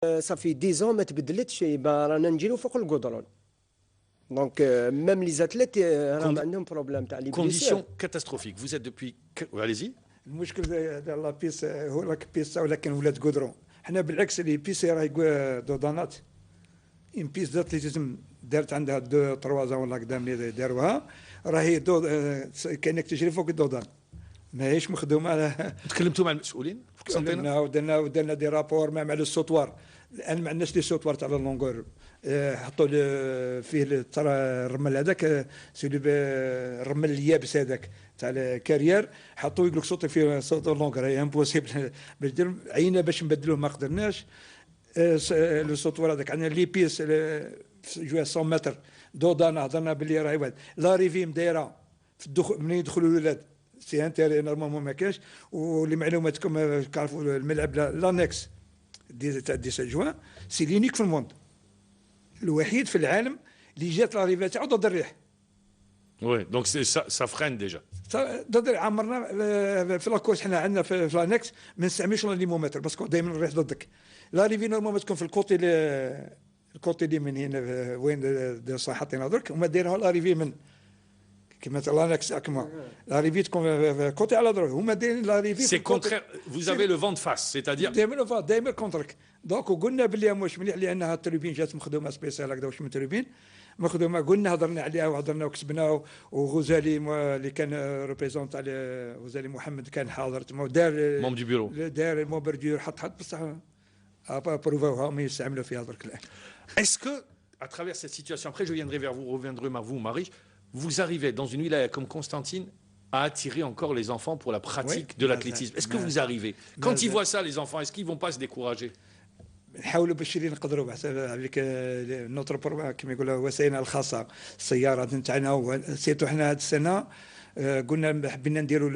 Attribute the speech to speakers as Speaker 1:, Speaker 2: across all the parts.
Speaker 1: صافي 10 ما تبدلتش، يبقى رانا نجريو فوق القدرون. دونك ميم لي زاتليت راهم عندهم بروبليم تاع لي
Speaker 2: Conditions
Speaker 1: بليسير.
Speaker 2: catastrophiques. Vous êtes depuis. Allez-y.
Speaker 3: المشكل ديال لا بيس هو راك بيس ولكن ولات قدرون. حنا بالعكس اللي بيس راهي دودانات. ان بيس داتليتيزم دارت عندها 2 3 ولا قدام اللي داروها راهي كانك تجري فوق الدودان ماهيش مخدومه على.
Speaker 2: تكلمتوا مع المسؤولين في قسنطينه؟
Speaker 3: ودرنا دي رابور مع السوطوار. الان ما عندناش لي سوطوار تاع اللونغور. حطوا فيه ترى الرمل هذاك سيدي الرمل اليابس هذاك تاع الكارير حطوا يقول لك صوتي فيه صوت اللونغور هي امبوسيبل عينا باش نبدلوه ما قدرناش. لو سوطوار هذاك عندنا لي بيس جوا 100 متر دودانا هضرنا باللي راهي واحد لا ريفيم دايره في الدخول منين يدخلوا الاولاد سي انتيري نورمالمون ما كاش. ولمعلوماتكم كعرفوا الملعب لانكس تاع 10 جوان سي لينيك في الموند الوحيد في العالم اللي جات لا ريفي تاعو ضد الريح.
Speaker 2: وي دونك سا فرين ديجا
Speaker 3: ضد عمرنا في لاكورس حنا عندنا في لانكس ما نستعملوش ليمومتر باسكو دائما الريح ضدك. لا ريفي نورمالمون تكون في الكوتي اللي من هنا وين حاطينها درك هما دايرها لا ريفي من كما لانكس كما لا ريفي تكون كوتي على درك هما دايرين لا ريفي
Speaker 2: سي كونترير. Vous avez le vent de face, c'est-à-dire
Speaker 3: دائما كونترك. دونك وقلنا باللي واش مليح لانها التوربين جات مخدومه سبيسيال هكذا واش من توربين مخدومه. قلنا هضرنا عليها وهضرنا وكسبنا وغزالي اللي كان ريبريزونت على غزالي محمد كان حاضر تما دار
Speaker 2: مون دو بيرو
Speaker 3: دار الموبرديور حط بصح بروفاوها ما يستعملوا فيها درك الان.
Speaker 2: Est-ce que, à travers cette situation, après je viendrai vers vous, reviendrai vers vous, Marie, vous arrivez dans une ville comme Constantine à attirer encore les enfants pour la pratique de l'athlétisme? Est-ce que vous arrivez? Quand ils voient ça, les enfants, est-ce qu'ils ne vont pas se décourager?
Speaker 3: نحاولوا باش نقدروا بحسب عليك نوتر بروغرام كما يقولوا وسائلنا الخاصه السيارات نتاعنا سيتو حنا هذه السنه قلنا حبينا نديروا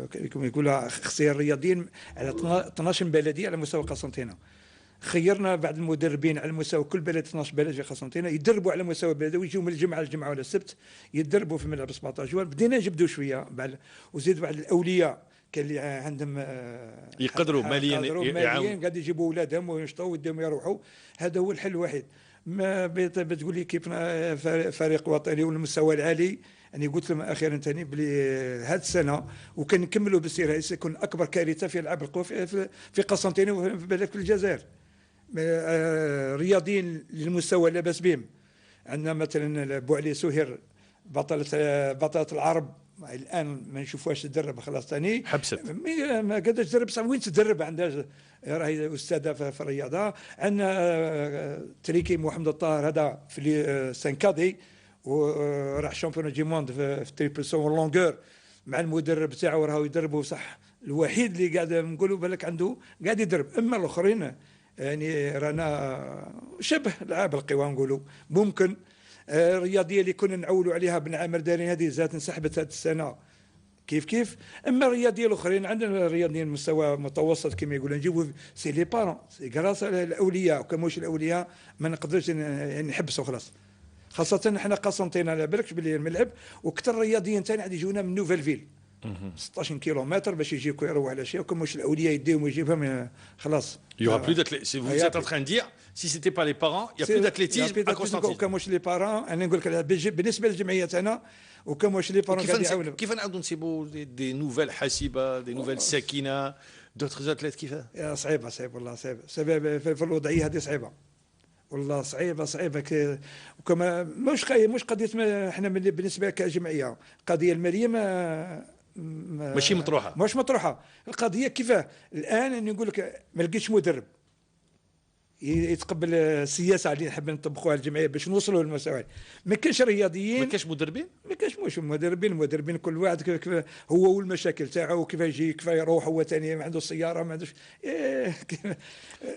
Speaker 3: كما يقولوا اختيار الرياضيين على 12 بلديه على مستوى قسنطينه. خيرنا بعض المدربين على مستوى كل بلد 12 بلد في قسنطينه يدربوا على مستوى بلد ويجوا من الجمعه للجمعه ولا السبت يدربوا في ملعب 17 جوال. بدينا نجبدوا شويه بعد وزيد بعض الاولياء كان اللي عندهم
Speaker 2: يقدروا ماليا
Speaker 3: قاعد يجيبوا اولادهم وينشطوا ويديهم يروحوا. هذا هو الحل الوحيد. ما بتقول لي كيف فريق وطني والمستوى العالي. يعني قلت لهم اخيرا ثاني بلي هذه السنه وكان نكملوا بالسير هذه سيكون اكبر كارثه في العاب القوى في قسنطينه وفي الجزائر. رياضيين للمستوى لا باس بهم. عندنا مثلا بوعلي سهير بطلة العرب الان ما نشوفوهاش تدرب خلاص ثاني
Speaker 2: حبست
Speaker 3: ما قادرش تدرب بصح وين تدرب عندها راهي استاذه في الرياضه. عندنا تريكي محمد الطاهر هذا في سانكادي وراح شامبيون دي موند في تريبل سون لونغور مع المدرب تاعو راهو يدربوا صح. الوحيد اللي قاعد نقولوا بالك عنده قاعد يدرب. اما الاخرين يعني رانا شبه العاب القوى نقولوا ممكن. الرياضيه اللي كنا نعولوا عليها بن عامر دارين هذه زاد انسحبت هذه السنه كيف. اما الرياضيين الاخرين عندنا الرياضيين مستوى متوسط كما يقولوا نجيبوا سي لي بارون سي غراس الاولياء وكموش الاولياء ما نقدرش يعني نحبسوا خلاص. خاصه احنا قسنطينه على بالك باللي الملعب وكثر الرياضيين ثاني عاد يجونا من نوفيل فيل 16 كيلومتر باش يجيكم يروحوا على شيء وكموش الاولياء يديهم ويجيبهم خلاص.
Speaker 2: Il y aura plus d'athlétisme. Vous êtes en train de dire, si c'était pas les parents, il y a plus d'athlétisme à Constantine.
Speaker 3: وكموش لي بارون انا نقول لك بالنسبه للجمعيه تاعنا وكموش لي بارون قاعد يعاونوا.
Speaker 2: كيف نعاودوا نسيبوا دي نوفيل حسيبه دي نوفيل سكينه دوتر اتليت كيفاه؟
Speaker 3: صعيبه والله صعيبه في الوضعيه هذه صعيبه والله صعيبه وكما مش قضيه احنا بالنسبه كجمعيه القضيه الماليه
Speaker 2: ماشي مطروحه.
Speaker 3: مش مطروحه. القضيه كيفاه الان نقول لك ما لقيتش مدرب يتقبل السياسه اللي نحب نطبقوها الجمعيه باش نوصلوا للمستوى. ما كاينش رياضيين
Speaker 2: ما كاينش مدربين
Speaker 3: ما كاينش مش مدربين كل واحد كيف هو والمشاكل تاعو كيف يجي كيف يروح هو ثاني ما عندوش سياره ما عندوش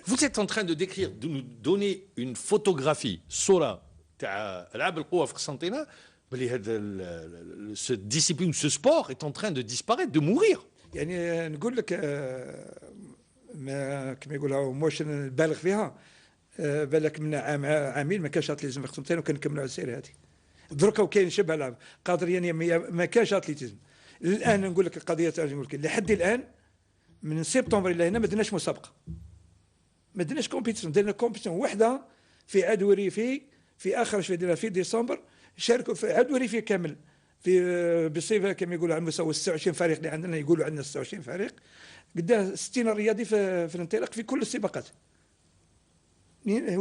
Speaker 2: Vous êtes en train de décrire de nous donner une photographie صوره تاع العاب القوى في قسنطينه بلي هذا ce discipline ce sport est en train de disparaître de mourir.
Speaker 3: يعني نقول لك ما كما يقولوا موش نبالغ فيها. بالك من عامين ما كانش اتليتيزم في قسنطينه وكنكملوا على السير هذه. دركا وكاين شبه العاب قادر يعني ما كانش اتليتيزم. الان نقول لك القضيه تاع نقول لك لحد الان من سبتمبر الى هنا ما درناش مسابقه. ما درناش كومبيتيسيون، درنا كومبيتيسيون وحده في عدو ريفي في اخر شويه ديالها في ديسمبر، شاركوا في عدو ريفي كامل في بالصيف كما يقولوا على مستوى 26 فريق اللي عندنا، يقولوا عندنا 26 فريق قداه 60 رياضي في الانطلاق في كل السباقات.
Speaker 2: وين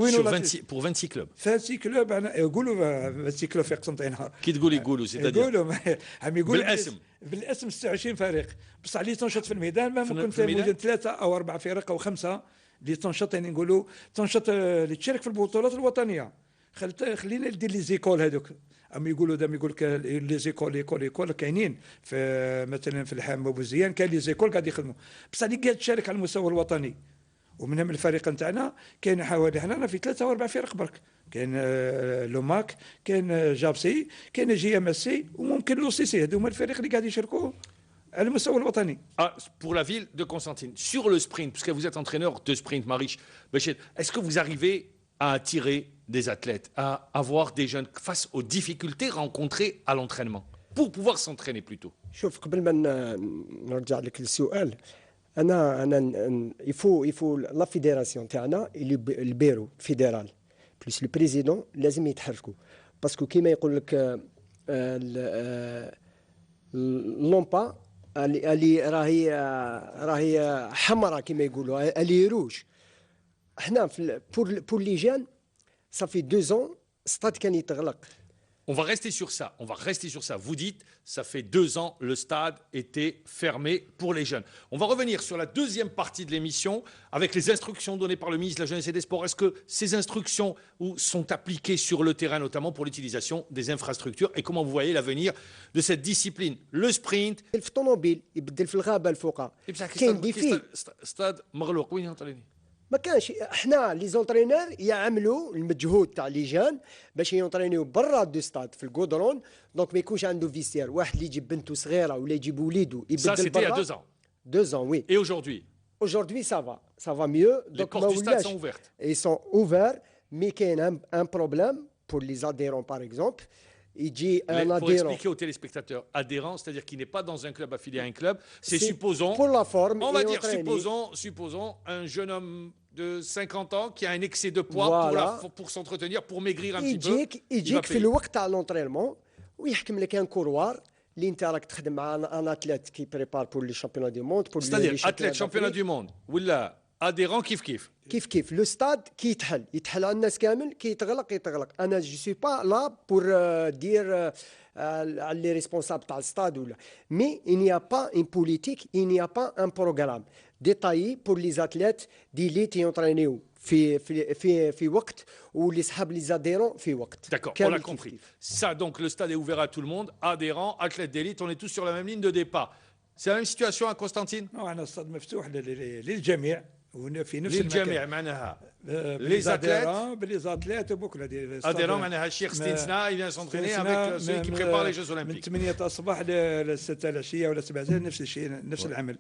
Speaker 2: pour 26 clubs.
Speaker 3: 26 كلوب انا يقولوا 26 كلوب في قسنطينه.
Speaker 2: كي تقول يقولوا
Speaker 3: يقولوا عم يقولوا
Speaker 2: بالاسم
Speaker 3: 26 فريق، بصح اللي تنشط في الميدان ما ممكن موجود 3 أو 4 فرق أو 5 اللي تنشط، يعني نقولوا تنشط اللي تشارك في البطولات الوطنيه. خلينا ندير لي زيكول هذوك، عم يقولوا دام يقول لك لي زيكول كاينين في مثلا في الحام بوزيان، كاين لي زيكول قاعد يخدموا، بصح اللي قاعد تشارك على المستوى الوطني ومنهم الفريق نتاعنا كاين حوالي حنا في 3 أو 4 فرق برك، كاين لوماك، كاين جابسي، كاين جي ام اس سي، وممكن لو سي سي. هذوما الفريق اللي قاعد يشاركوا على المستوى الوطني.
Speaker 2: Pour la ville de Constantine, sur le sprint, puisque vous êtes entraîneur de sprint, Marish Béchet, est-ce que vous arrivez à attirer des athlètes, à avoir des jeunes face aux difficultés rencontrées à l'entraînement, pour pouvoir s'entraîner plus tôt?
Speaker 1: شوف قبل ما نرجع لك للسؤال، انا يفو لا فيديراسيون تاعنا البيرو فيدرال بلس لو بريزيدون لازم يتحركوا، باسكو كيما يقول لك لومبا اللي راهي حمراء كيما يقولوا اللي روج. حنا بور لي جان صافي 2 ans ستاد كان يتغلق.
Speaker 2: On va rester sur ça, Vous dites, ça fait 2 ans, le stade était fermé pour les jeunes. On va revenir sur la deuxième partie de l'émission avec les instructions données par le ministre de la Jeunesse et des Sports. Est-ce que ces instructions sont appliquées sur le terrain, notamment pour l'utilisation des infrastructures, et comment vous voyez l'avenir de cette discipline? Le sprint.
Speaker 1: في الطوموبيل يبدل في الغابه الفوقا كاين ديفي
Speaker 2: stade مغلوق وين ينطلقني؟
Speaker 1: ما كانش. حنا لي زونطرينور يعملوا المجهود تاع لي جان باش يونطرينيو برا دو ستاد في الكودرون، دونك ما يكونش عنده فيستير واحد اللي يجيب بنته صغيره ولا يجيب وليدو يبدل برا.
Speaker 2: 2 ans.
Speaker 1: 2 ans, oui.
Speaker 2: Et aujourd'hui?
Speaker 1: Aujourd'hui, ça va mieux.
Speaker 2: Les portes du stade sont ouvertes.
Speaker 1: Ils sont ouverts, mais il y a un problème pour les adhérents, par exemple. Il dit un
Speaker 2: pour
Speaker 1: adhérent.
Speaker 2: Expliquer aux téléspectateurs, adhérent, c'est-à-dire qu'il n'est pas dans un club affilié à un club, c'est supposons.
Speaker 1: Pour la forme.
Speaker 2: On va dire, supposons un jeune homme de 50 ans qui a un excès de poids voilà. pour s'entretenir, pour maigrir un petit peu.
Speaker 1: يجيك في الوقت تاع لونطرينمون ويحكم لك ان كوروار اللي انت راك تخدم مع ان اتليت كي بريبار بور لي شامبيون دو موند بور
Speaker 2: لي اتليت شامبيون دو موند ولا اديرون كيف
Speaker 1: لو ستاد كي يتحل على الناس كامل، كي يتغلق. انا جو سوي با لا بور دير les responsables تاع الستاد ولا، مي il n'y a pas une politique, il n'y a pas un programme détaillé pour les athlètes d'élite ينطرينيو في وقت واللي صحاب لي adhérents في وقت.
Speaker 2: D'accord, on l'a compris. Ça, donc le stade est ouvert à tout le monde, adhérents, athlètes d'élite, on est tous sur la même ligne de départ. C'est la même situation à Constantine?
Speaker 3: Non, un stade مفتوح للجميع وفي نفس
Speaker 2: للجميع معناها les
Speaker 3: athlètes بكره دي
Speaker 2: adhérents معناها الشيخ ستينسنا il vient s'entraîner avec ceux qui préparent les Jeux Olympiques.
Speaker 3: من 8 الصباح ل 6 العشيه ولا 7 نفس الشيء نفس العمل.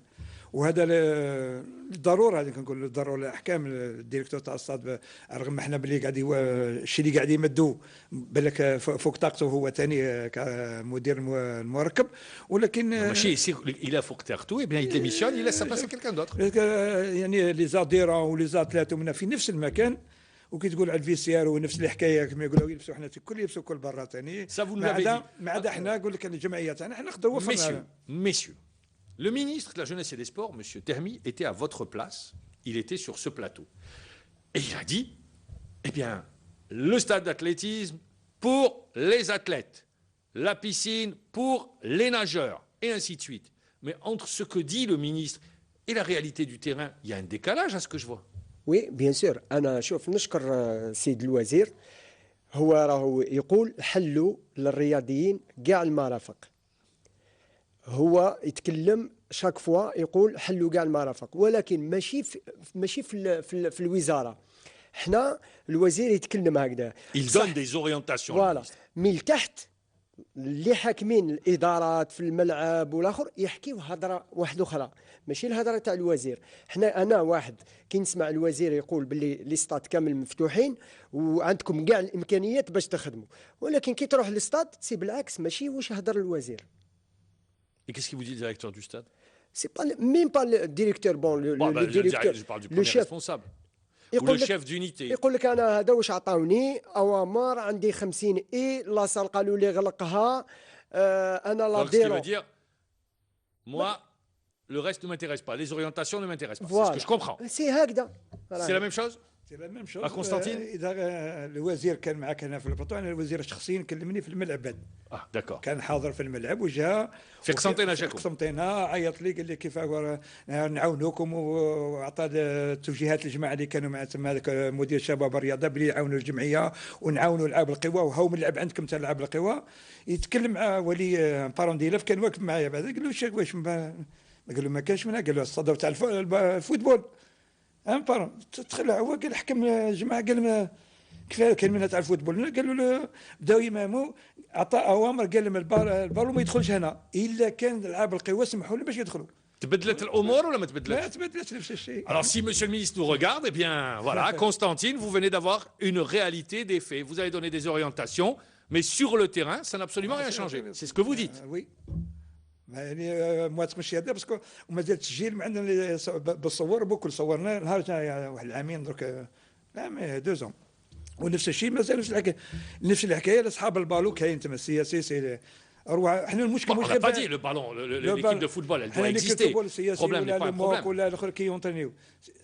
Speaker 3: وهذا الضروره هذه كنقول الضروره الاحكام الديريكتور تاع الصاد، رغم احنا باللي قاعد الشيء اللي قاعد يمدوا بالك فوق طاقته هو ثاني كمدير المركب، ولكن
Speaker 2: ماشي il a فوق طاقته et bien il démissionne il laisse sa place à quelqu'un d'autre.
Speaker 3: يعني لي زاديرون ولي زاتلات ومنا في نفس المكان، وكي تقول على الفيسيار ونفس الحكايه كما يقولوا يلبسوا حنا الكل يلبسوا كل برا ثاني ما عدا حنا نقول لك الجمعيه تاعنا حنا خدوا وفرنا.
Speaker 2: Messieurs, le ministre de la Jeunesse et des Sports, M. Termi, était à votre place. Il était sur ce plateau. Et il a dit, eh bien, le stade d'athlétisme pour les athlètes, la piscine pour les nageurs, et ainsi de suite. Mais entre ce que dit le ministre et la réalité du terrain, il y a un décalage à ce que je vois.
Speaker 1: Oui, bien sûr. أنا شوف نشكر سيد الوزير، هو راهو يقول حلوا للرياضيين كاع المرافق. هو يتكلم شاك فوا يقول حلوا كاع المرافق، ولكن ماشي في الوزاره. حنا الوزير يتكلم هكذا.
Speaker 2: Il donne des orientations.
Speaker 1: فوالا، من تحت اللي حاكمين الادارات في الملعب والاخر يحكيو هضره واحده اخرى، ماشي الهضره تاع الوزير. انا واحد كي نسمع الوزير يقول باللي لي ستاد كامل مفتوحين وعندكم كاع الامكانيات باش تخدموا، ولكن كي تروح للستاد سي بالعكس ماشي واش هضر الوزير.
Speaker 2: Et qu'est-ce qu'il vous dit le directeur du stade?
Speaker 1: C'est pas même pas le directeur, le directeur,
Speaker 2: je parle du
Speaker 1: le
Speaker 2: premier
Speaker 1: chef
Speaker 2: responsable. ou le chef d'unité.
Speaker 1: يقول لك انا هذا واش عطاوني اوامر عندي 50 لاصال قالوا لي غلقها انا لا
Speaker 2: Donc, ce qui veut
Speaker 1: ديرو
Speaker 2: dire, moi, le reste ne m'intéresse pas. Les orientations ne m'intéressent pas. C'est ce
Speaker 1: فوالا
Speaker 2: que je comprends.
Speaker 1: سي هكذا
Speaker 2: C'est la même chose
Speaker 3: سي لا ميم شوز.
Speaker 2: قسطنطين؟
Speaker 3: اذا الوزير كان معك هنا في البطوله، انا الوزير شخصيا كلمني في الملعب بعد.
Speaker 2: D'accord.
Speaker 3: كان حاضر في الملعب وجا
Speaker 2: في قسنطينة جاكم؟
Speaker 3: قسنطينة عيط لي قال لي كيف نعاونوكم، وعطى التوجيهات للجماعه اللي كانوا مع تما هذاك مدير شباب الرياضه بلي يعاونوا الجمعيه ونعاونوا لعاب القوى، وهو ملعب عندكم تاع لعاب القوى. يتكلم مع ولي بارونديلاف كان واقف معايا بعد، قال له واش قال له ما كانش منها، قال له الصدى تاع الفوتبول بارون تخلع. هو قال حكم الجماعه قال ما كفايه كان منها تاع الفوتبول. قالوا له بداو يماموا، عطى اوامر قال لهم البالون ما يدخلش هنا الا كان العاب القوى سمحوا له باش يدخلوا.
Speaker 2: تبدلت الامور ولا ما
Speaker 3: لا
Speaker 2: تبدلتش؟
Speaker 3: تبدلت نفس الشيء.
Speaker 2: Alors si monsieur le ministre nous regarde, eh bien voilà, Constantine, vous venez d'avoir une réalité des faits. Vous avez donné des orientations, mais sur le terrain, ça n'a absolument rien changé. C'est ce que vous dites.
Speaker 3: وي يعني ما تمشي هذا باسكو ومازال التسجيل ما عندنا بالصور بكل صورنا نهار واحد العامين درك، لا مي 2 ans. ونفس الشيء مازال نفس الحكايه لاصحاب البالو كاين تما السياسي سي اروح. احنا المشكل
Speaker 2: On n'a pas dit le ballon, l'équipe de football, elle doit exister. Le problème n'est pas un problème.
Speaker 3: ولا الاخر كي يونترينيو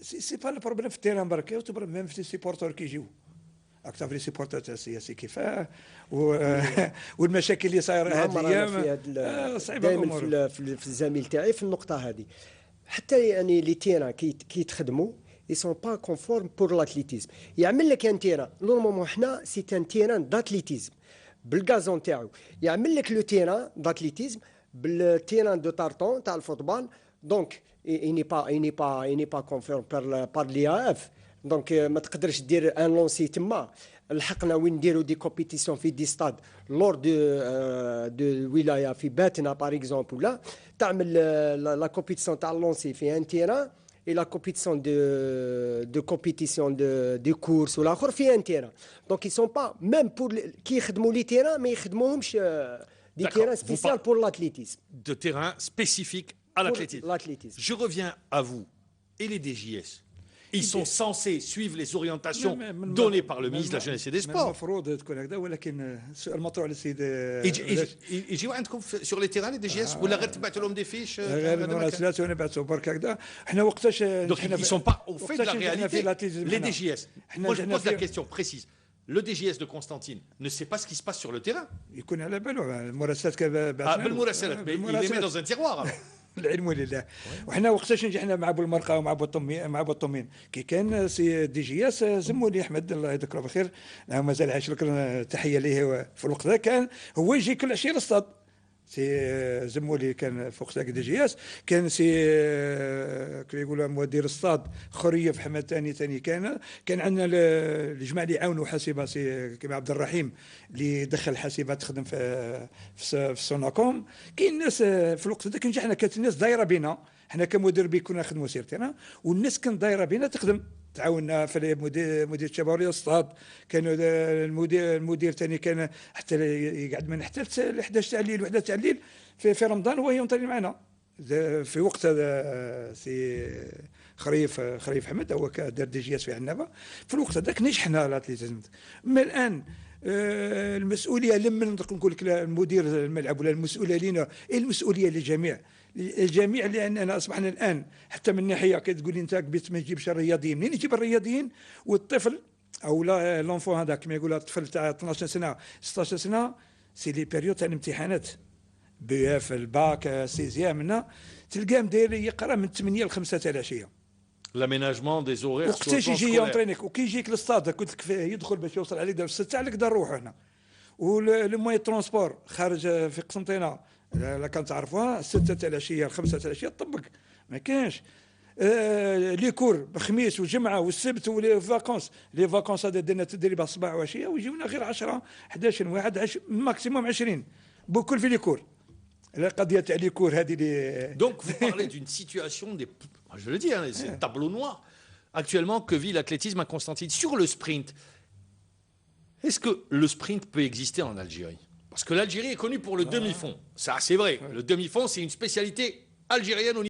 Speaker 3: سي با البروبليم في التيران برك، البروبليم في السيبورتور كيجيو. اكثر في السيبورتور تاع السياسي كيفاه والمشاكل اللي صايره هذه الايام صعيبه
Speaker 1: دائما
Speaker 3: الامور.
Speaker 1: في الزميل تاعي في النقطه هذه. حتى يعني لي تيران كي يتخدموا ils sont pas conformes pour l'athlétisme. يعمل لك ان تيران نورمالمون حنا سي ان تيران داتليتيزم بالغازون تاعو، يعمل لك لو تيران داتليتيزم بالتيران دو تارتون تاع الفوتبال. دونك il n'est pas conforme par l'IAF. دونك ما تقدرش دير ان لونسي تما. لحقنا وين نديروا دي كومبيتيسيون في دي ستاد لور دو ولايه في باتنا باغ اكزومبل، ولا تعمل لا كومبيتيسيون تاع لونسي في ان تيران et la compétition de compétition de course ou l'akhor في un terrain. Donc ils sont pas même pour qui يخدموا لي terrain ما يخدموهمش des terrains spéciaux pour l'athlétisme.
Speaker 2: De terrain spécifique à l'athlétisme. Je reviens à vous et les DJS. Ils sont censés suivre les orientations données par le ministre de la Jeunesse et des Sports.
Speaker 3: المفروض تكون هكذا، ولكن السؤال مطروح للسيد
Speaker 2: يجيو عندكم sur les terrains les DJS ولا غير تبعتوا لهم دي فيش؟
Speaker 3: غير المراسلات ونبعثوا برك هكذا. احنا وقتاش
Speaker 2: Donc ils sont pas au fait de la réalité. Les DJS. Moi je pose la question précise. Le DGS de Constantine ne sait pas ce qui se passe sur le terrain.
Speaker 3: يكون على باله المراسلات
Speaker 2: بالمراسلات il les met dans un tiroir alors.
Speaker 3: العلم لله. وحنا وقتاش نجحنا مع بولمرقه ومع بوطمين كي كان سي دي جي اس زمولي احمد الله يذكره بخير، مازال عايش لك تحيه ليه. في الوقت ذا كان هو يجي كل عشيه للصاد. سي زمولي كان فوق ساق دي جي اس، كان سي كيف يقولوا مدير الصاد خريف حمد ثاني كان عندنا الجماعه اللي يعاونوا حاسبه سي كيما عبد الرحيم اللي دخل حاسبه تخدم في سوناكوم. كاين ناس في الوقت هذاك نجحنا، كانت الناس دايره بينا، حنا كمدربين كنا نخدموا سيرتنا والناس كانت دايره بينا تخدم. تعاوننا في مدير الشباب الصاد، كانوا المدير ثاني كان حتى يقعد من حتى ل 11 تاع الليل وحده تاع الليل في رمضان وهو ينطلي معنا. في وقت هذا سي خريف حمد هو دار دي جي اس في عنابه. في الوقت هذاك نجحنا الاتليتيزم. اما الان المسؤوليه لما نقول لك المدير الملعب ولا المسؤوليه لينا، المسؤوليه للجميع لاننا اصبحنا الان حتى من ناحيه كتقول لي انت بيت ما تجيبش الرياضيين. منين يجيب الرياضيين والطفل او لا لونفون هذاك كما يقولوا الطفل تاع 12 سنه 16 سنه سي لي بيريود تاع الامتحانات في الباك سيزيام هنا تلقاه داير يقرا من 8 ل 5 تاع العشيه.
Speaker 2: لاميناجمون دي زورير
Speaker 3: وقتاش يجي يونترينيك وكي يجيك للستاد قلت لك يدخل باش يوصل عليك في 6 عليك دار روحه هنا. والموي ترونسبور خارج في قسنطينه لا كنت تعرفوها 6 تاع العشيه 5 تاع العشيه طبق ما كانش. لي كور بخميس وجمعه والسبت ولي فاكونس هذا درنا تدريب صباح وعشيه ويجيونا غير 10 11 واحد 10 ماكسيموم 20 بكل في لي كور. القضيه تاع لي كور هذه اللي
Speaker 2: Donc vous parlez d'une situation des je le dis hein, c'est le tableau noir actuellement que vit l'athlétisme à Constantine sur le sprint. Est-ce que le sprint peut exister en Algérie? Parce que l'Algérie est connue pour le demi-fond. Ça c'est vrai. Le demi-fond c'est une spécialité algérienne au